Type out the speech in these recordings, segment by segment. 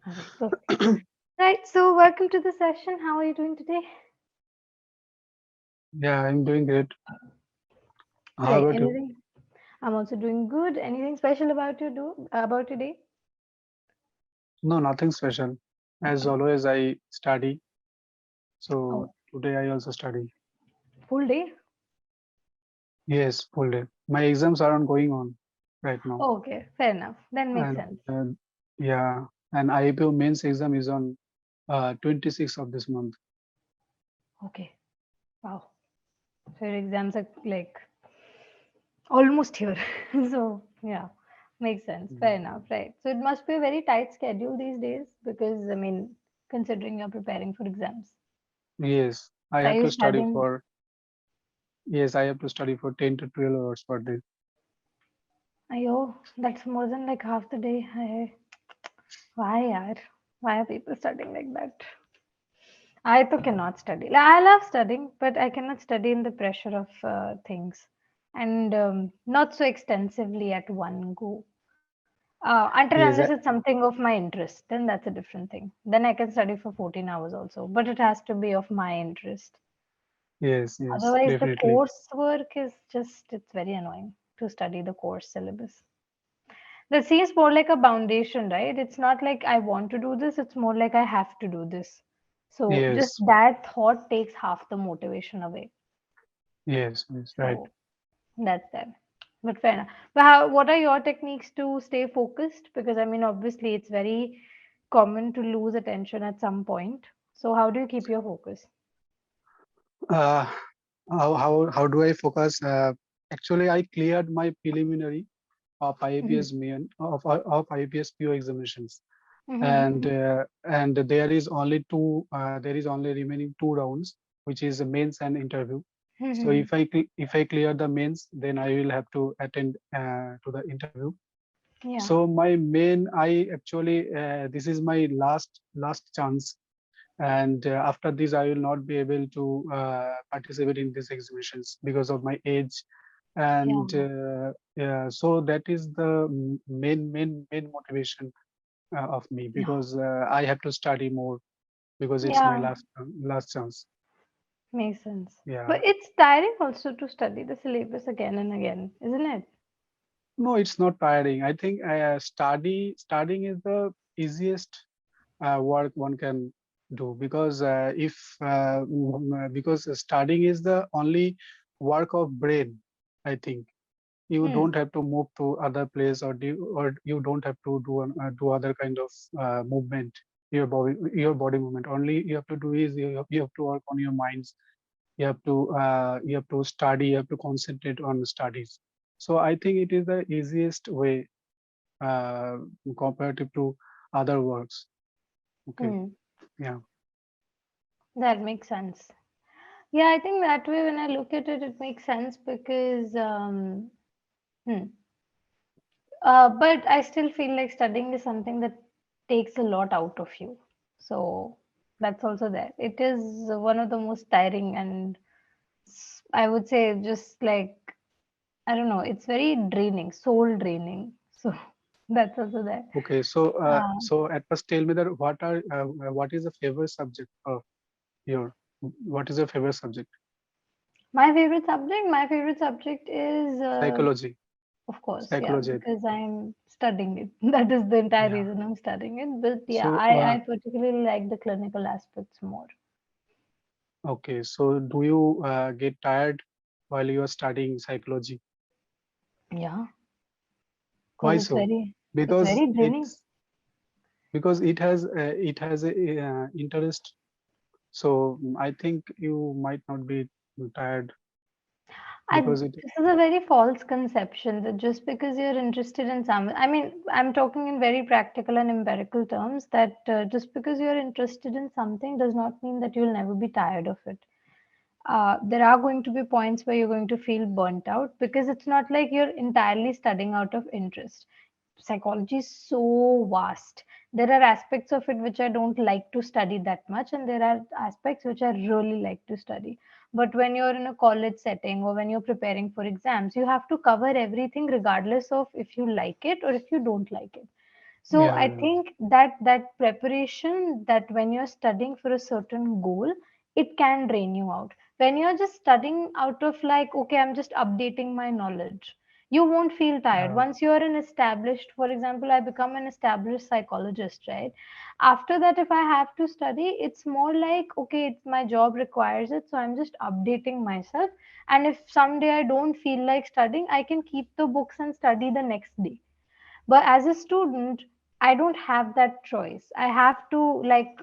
All right, perfect. Right, so welcome to the session. How are you doing today? Yeah, I'm doing great. How Great. about you? Anything? I'm also doing good. Anything special about today? No, nothing special. As always, I study. So Oh, today I also study. full day? Yes, full day. My exams aren't going on right now. Oh, okay, fair enough. That makes And sense. yeah, and IAPO mains exam is on 26th of this month. Okay. Wow. So your exams are like almost here. So yeah, makes sense. Fair Mm. enough. Right. So it must be a very tight schedule these days because I mean, considering you're preparing for exams. Yes, I So are have you to study studying? for, yes, I have to study for 10 to 12 hours per day. Ayo, that's more than like half the day. Why, yaar? Why are people studying like that? I too cannot study. Like, I love studying, but I cannot study in the pressure of things and not so extensively at one go. Until unless Yes, it's something of my interest, then that's a different thing. Then I can study for 14 hours also, but it has to be of my interest. yes, Otherwise, the definitely. coursework is just, it's very annoying to study the course syllabus. That seems more like a foundation, right? It's not like I want to do this, it's more like I have to do this. So just Yes, that thought takes half the motivation away. yes, right. So that's that. But fair enough. But how, what are your techniques to stay focused? Because I mean, obviously, it's very common to lose attention at some point. So how do you keep your focus? Uh, how do I focus? Actually, I cleared my preliminary of Mm-hmm. IAPS main of IAPS PO examinations, Mm-hmm. and there is only remaining two rounds, which is the mains and interview. So Mm-hmm. if I clear the mains, then I will have to attend to the interview. Yeah. So my main, I actually this is my last chance, and after this I will not be able to participate in these exhibitions because of my age, Yeah. and yeah, so that is the main motivation of me, Yeah. because I have to study more because it's my Yeah. last chance. Makes sense. Yeah. But it's tiring also to study the syllabus again and again, isn't it? No, it's not tiring. I think studying is the easiest work one can do, because if because studying is the only work of brain, I think. You Hmm. don't have to move to other place, or you don't have to do other kind of movement, your body movement. Only you have to do is you have to work on your minds. You have to study, you have to concentrate on studies. So I think it is the easiest way uh, comparative to other works. Okay. Hmm. Yeah. That makes sense. Yeah, I think that way when I look at it, it makes sense because, hmm. But I still feel like studying is something that takes a lot out of you. So that's also there. It is one of the most tiring and I would say just like, I don't know, it's very draining, soul draining. So that's also there. Okay, so Uh, at first tell me that what is the favorite subject of your what is your favorite subject? my favorite subject is, Psychology. of course, yeah, Psychology, I think. because I'm studying it. That is the entire Yeah. reason I'm studying it. But yeah, So I particularly like the clinical aspects more. okay, so do you get tired while you are studying psychology? Yeah, because Why so? it's Because very draining. it has a interest. So I think you might not be tired I, because it. this is a very false conception that just because you're interested in some, I mean, I'm talking in very practical and empirical terms that just because you're interested in something does not mean that you'll never be tired of it. There are going to be points where you're going to feel burnt out because it's not like you're entirely studying out of interest. Psychology is so vast. There are aspects of it which I don't like to study that much, and there are aspects which I really like to study. But when you're in a college setting or when you're preparing for exams, you have to cover everything regardless of if you like it or if you don't like it. So I Yeah. think that preparation, that when you're studying for a certain goal, it can drain you out. When you're just studying out of like, okay, I'm just updating my knowledge, you won't feel tired. Yeah. Once you're an established, for example, I become an established psychologist, right? After that, if I have to study, it's more like, okay, it's my job requires it, so I'm just updating myself. And if someday I don't feel like studying, I can keep the books and study the next day. But as a student, I don't have that choice. I have to like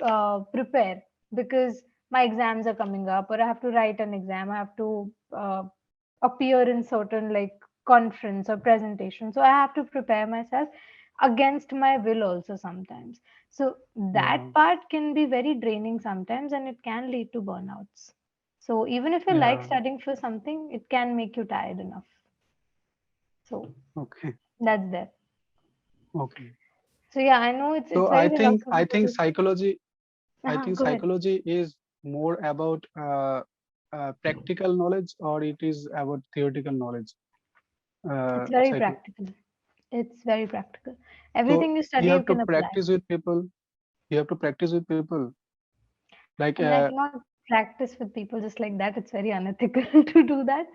prepare because my exams are coming up, or I have to write an exam, I have to appear in certain like conference or presentation, so I have to prepare myself against my will also sometimes. So that Yeah. part can be very draining sometimes, and it can lead to burnouts. So even if you like Yeah. studying for something, it can make you tired enough. So Okay. that's there. Okay. So yeah, I know it's So very I philosophical think to say. psychology I think Go ahead. psychology is more about practical knowledge, or it is about theoretical knowledge. It's very Psycho. practical. It's very practical. So Everything you you study, you have to can apply. practice with people. You have to practice with people. Like I mean, I cannot practice with people just like that. It's very unethical to do that.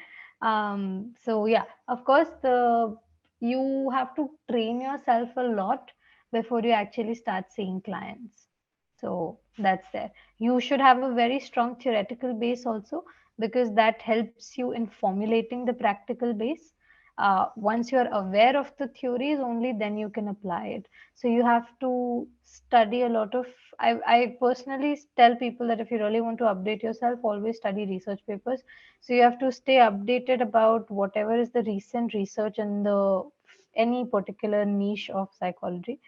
So yeah, of course, the you have to train yourself a lot before you actually start seeing clients. So that's there. You should have a very strong theoretical base also, because that helps you in formulating the practical base. Once you're aware of the theories, only then you can apply it. So you have to study a lot of. I personally tell people that if you really want to update yourself, always study research papers. So you have to stay updated about whatever is the recent research in the any particular niche of psychology.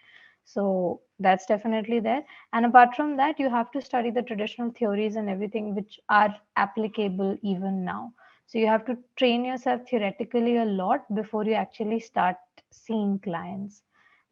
So that's definitely there. And apart from that, you have to study the traditional theories and everything which are applicable even now. So you have to train yourself theoretically a lot before you actually start seeing clients.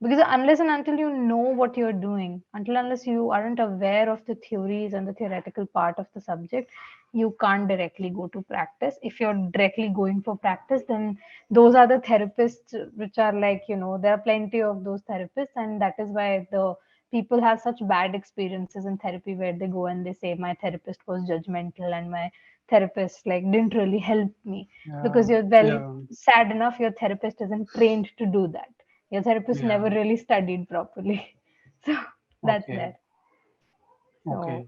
Because unless and until you know what you're doing, until unless you aren't aware of the theories and the theoretical part of the subject, you can't directly go to practice. If you're directly going for practice, then those are the therapists which are like, there are plenty of those therapists, and that is why the people have such bad experiences in therapy, where they go and they say my therapist was judgmental and my therapist like didn't really help me. yeah, Because you're well, yeah, sad enough, your therapist isn't trained to do that. Your therapist yeah. never really studied properly. So that's Okay, there. So okay.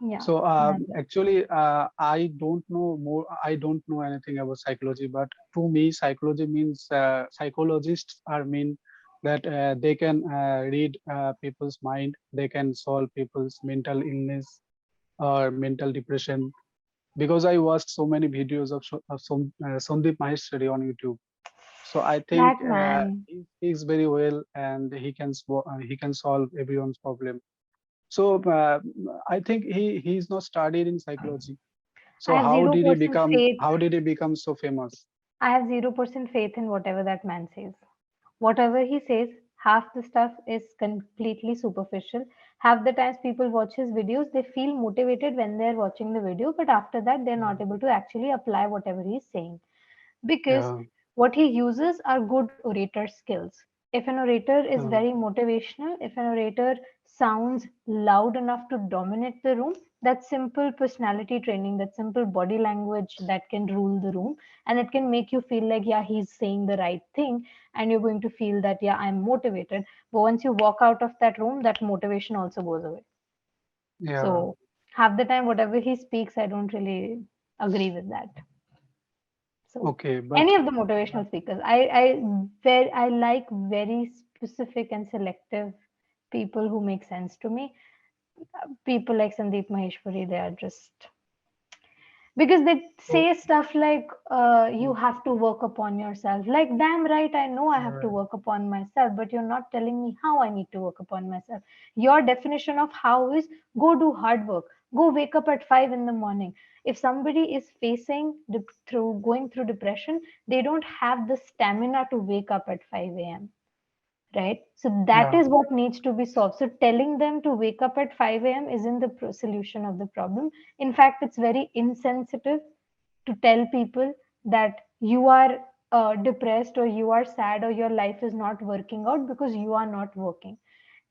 yeah, So that's it. actually, I don't know more. I don't know anything about psychology, but to me, psychology means psychologists are mean that they can read people's mind. They can solve people's mental illness or mental depression. Because I watched so many videos of some Sandeep Maheshwari on YouTube. So I think That man. he's very well, and he can solve everyone's problem. So I think he's not studied in psychology. I So have 0% faith. how did he become so famous? I have 0% faith in whatever that man says. Whatever he says, half the stuff is completely superficial. Half the times people watch his videos, they feel motivated when they're watching the video, but after that, they're Yeah, not able to actually apply whatever he's saying, because yeah, what he uses are good orator skills. If an orator is yeah, very motivational, if an orator sounds loud enough to dominate the room, that's simple personality training, that simple body language that can rule the room, and it can make you feel like, yeah, he's saying the right thing, and you're going to feel that, yeah, I'm motivated. But once you walk out of that room, that motivation also goes away. yeah. So half the time, whatever he speaks, I don't really agree with that. So Okay, but any of the motivational speakers, I like very specific and selective people who make sense to me. People like Sandeep Maheshwari, they are just because they so say stuff like you have to work upon yourself. Like, damn right, I know I have to uh, work upon myself, but you're not telling me how I need to work upon myself. Your definition of how is go do hard work, go wake up at 5 in the morning. If somebody is facing through going through depression, they don't have the stamina to wake up at 5 a.m, right? So that yeah, is what needs to be solved. So telling them to wake up at 5 a.m. isn't the solution of the problem. In fact, it's very insensitive to tell people that you are depressed or you are sad or your life is not working out because you are not working.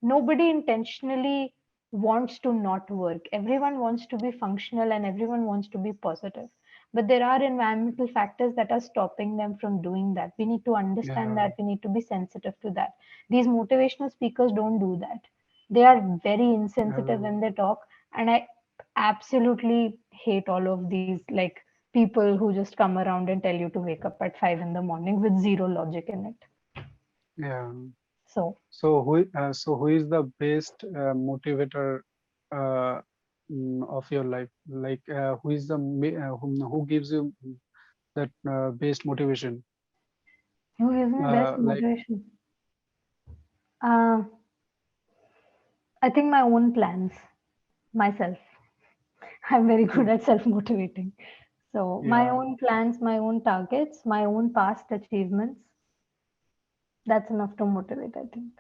Nobody intentionally wants to not work. Everyone wants to be functional and everyone wants to be positive. But there are environmental factors that are stopping them from doing that. We need to understand Yeah, that. We need to be sensitive to that. These motivational speakers don't do that. They are very insensitive yeah, when they talk. And I absolutely hate all of these, like, people who just come around and tell you to wake up at 5 in the morning with zero logic in it. yeah. So, So who is the best motivator uh, of your life? Like, who is the who gives you that best motivation? who gives me best Like, motivation? Uh, I think my own plans, myself. I'm very good at self motivating. So, my yeah, own plans, my own targets, my own past achievements, that's enough to motivate, I think.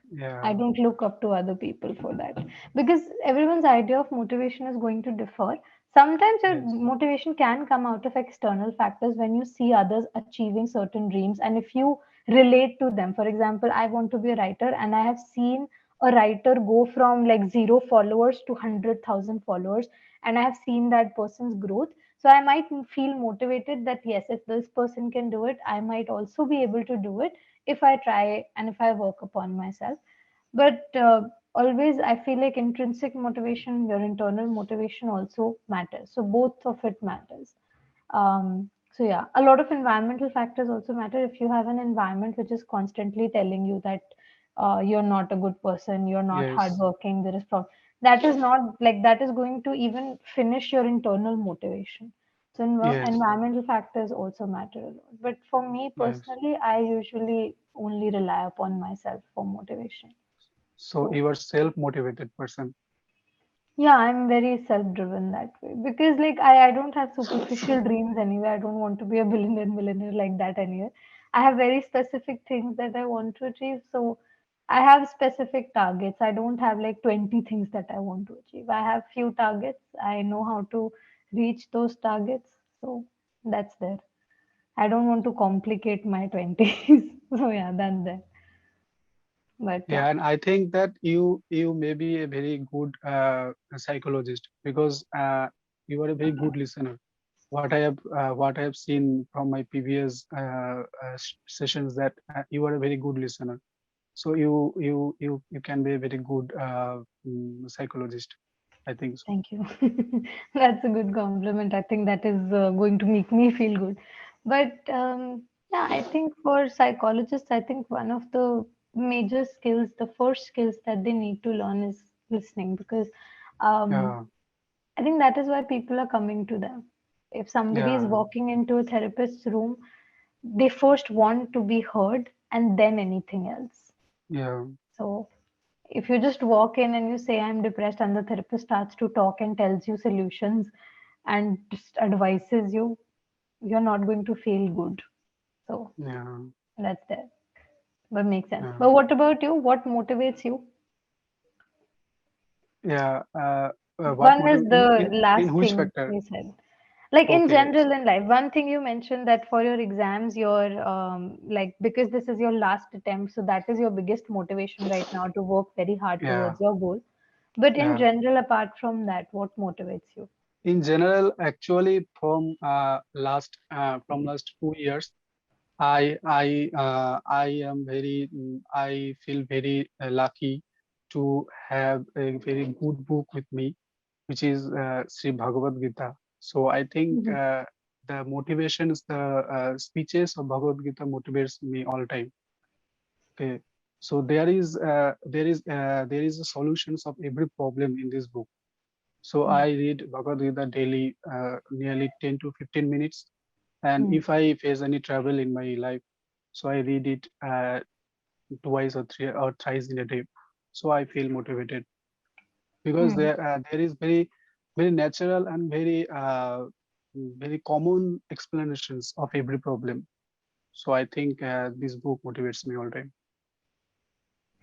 I yeah, don't look up to other people for that because everyone's idea of motivation is going to differ. Sometimes your yes, motivation can come out of external factors when you see others achieving certain dreams and if you relate to them. For example, I want to be a writer and I have seen a writer go from like zero followers to 100,000 followers, and I have seen that person's growth. So I might feel motivated that yes, if this person can do it, I might also be able to do it if I try and if I work upon myself. But always, I feel like intrinsic motivation, your internal motivation also matters. So both of it matters. So yeah, a lot of environmental factors also matter. If you have an environment which is constantly telling you that you're not a good person, you're not yes, hardworking, there is problem. That is not like that is going to even finish your internal motivation. So yes, environmental factors also matter a lot. But for me yes. personally, I usually only rely upon myself for motivation. So So you are self-motivated person. yeah, I'm very self-driven that way because like I don't have superficial dreams anyway. I don't want to be a billionaire millionaire like that anyway. I have very specific things that I want to achieve. So I have specific targets. I don't have like 20 things that I want to achieve. I have few targets. I know how to reach those targets. So that's there. I don't want to complicate my 20s. So yeah, that's there. But yeah, Yeah, and I think that you may be a very good psychologist because you are a very good listener. What I have seen from my previous sessions that you are a very good listener. So you can be a very good psychologist. I think so. thank you. That's a good compliment. I think that is going to make me feel good. But yeah, I think for psychologists, I think one of the major skills, the first skills that they need to learn is listening because um, Yeah, I think that is why people are coming to them. If somebody is yeah, walking into a therapist's room, they first want to be heard and then anything else. yeah, So if you just walk in and you say I'm depressed and the therapist starts to talk and tells you solutions and just advises you, you're not going to feel good. So yeah, that's there. But makes sense. yeah, But what about you? What motivates you? yeah. What One is motive the in last which thing factor? you said. Like in Okay. general in life, one thing you mentioned that for your exams, you're like because this is your last attempt, so that is your biggest motivation right now to work very hard Yeah, towards your goal. But in yeah. general, apart from that, what motivates you? In general, actually, from last 2 years, I am very I feel very lucky to have a very good book with me, which is Sri Bhagavad Gita. So I think Mhm. the motivations, the speeches of Bhagavad Gita motivates me all time. Okay, so there is a solutions of every problem in this book. So Yeah. I read Bhagavad Gita daily, nearly 10 to 15 minutes. And Mm. if I face any trouble in my life, so I read it twice or thrice in a day. So I feel motivated because Mm. there is very natural and very common explanations of every problem. So I think this book motivates me all time.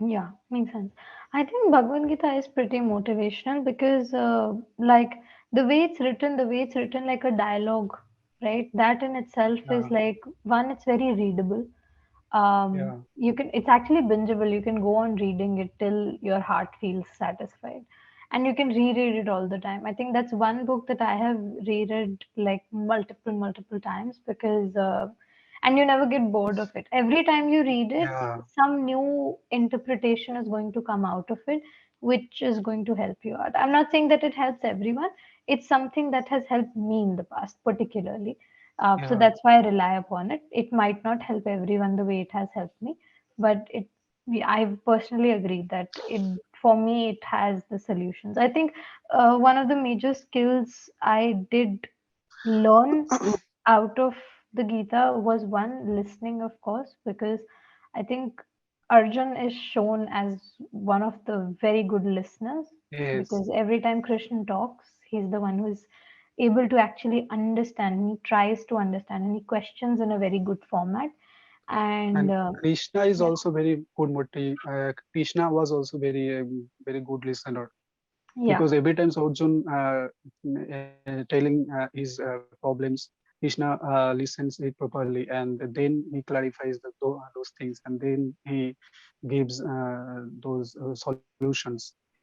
Yeah, makes sense. I think Bhagavad Gita is pretty motivational because, like, the way it's written like a dialogue, right? That in itself is Yeah, like, one, it's very readable. yeah, You can, it's actually bingeable. You can go on reading it till your heart feels satisfied, and you can reread it all the time. I think that's one book that I have reread like multiple times, because and you never get bored of it. Every time you read it, yeah, some new interpretation is going to come out of it, which is going to help you out. I'm not saying that it helps everyone. It's something that has helped me in the past particularly, so yeah, that's why I rely upon it. It might not help everyone the way it has helped me, but I personally agree that for me, it has the solutions. I think one of the major skills I did learn out of the Gita was, one, listening, of course, because I think Arjun is shown as one of the very good listeners, yes. because every time Krishna talks, he's the one who is able to actually understand, and he tries to understand, and he questions in a very good format. And And Krishna is yeah, also very good Krishna was also very good listener, yeah, because every time Arjun telling his problems, Krishna listens it properly, and then he clarifies those things, and then he gives those solutions.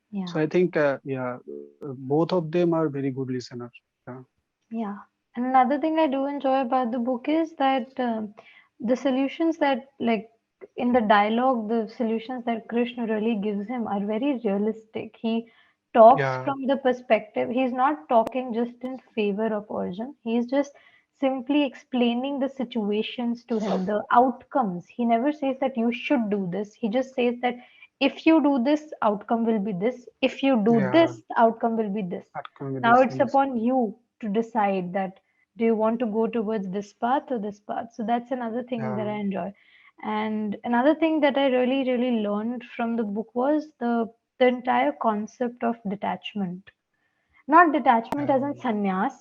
So I yeah. think, yeah, both of them are very good listeners. Yeah, Yeah. And another thing I do enjoy about the book is that the solutions that, like, in the dialogue, the solutions that Krishna really gives him are very realistic. He talks yeah, from the perspective, he's not talking just in favor of Arjun. He's just simply explaining the situations to him, the outcomes. He never says that you should do this. He just says that if you do this, outcome will be this. If you do yeah. this, outcome will be this. That can be Now this. it's Yes. upon you to decide that, do you want to go towards this path or this path. So that's another thing that I Yeah, enjoy. And another thing that I really learned from the book was the entire concept of detachment. Not detachment as in yeah, sannyas.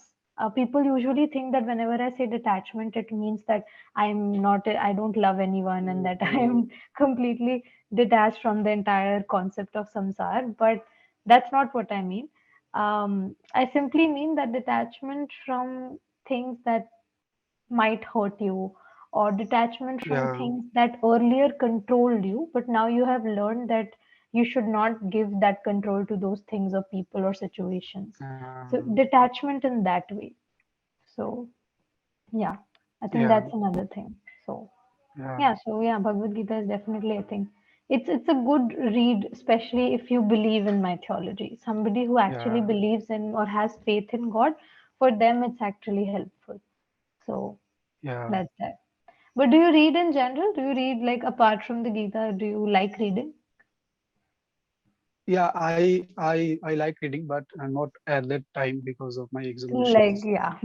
People usually think that whenever I say detachment, it means that I don't love anyone, and that I mm, am completely detached from the entire concept of samsar. But that's not what I mean. I simply mean that detachment from things that might hurt you, or detachment from yeah, things that earlier controlled you, but now you have learned that you should not give that control to those things or people or situations. So detachment in that way. So yeah, I think yeah, that's another thing. So yeah, yeah, so yeah, Bhagavad Gita is definitely, I think, it's a good read, especially if you believe in mythology. Somebody who actually yeah, believes in or has faith in God, for them it's actually helpful. So yeah. that's that. But do you read in general? Do you read, like, apart from the Gita? Do you like reading? Yeah, I like reading, but not at that time because of my Like, examinations. yeah,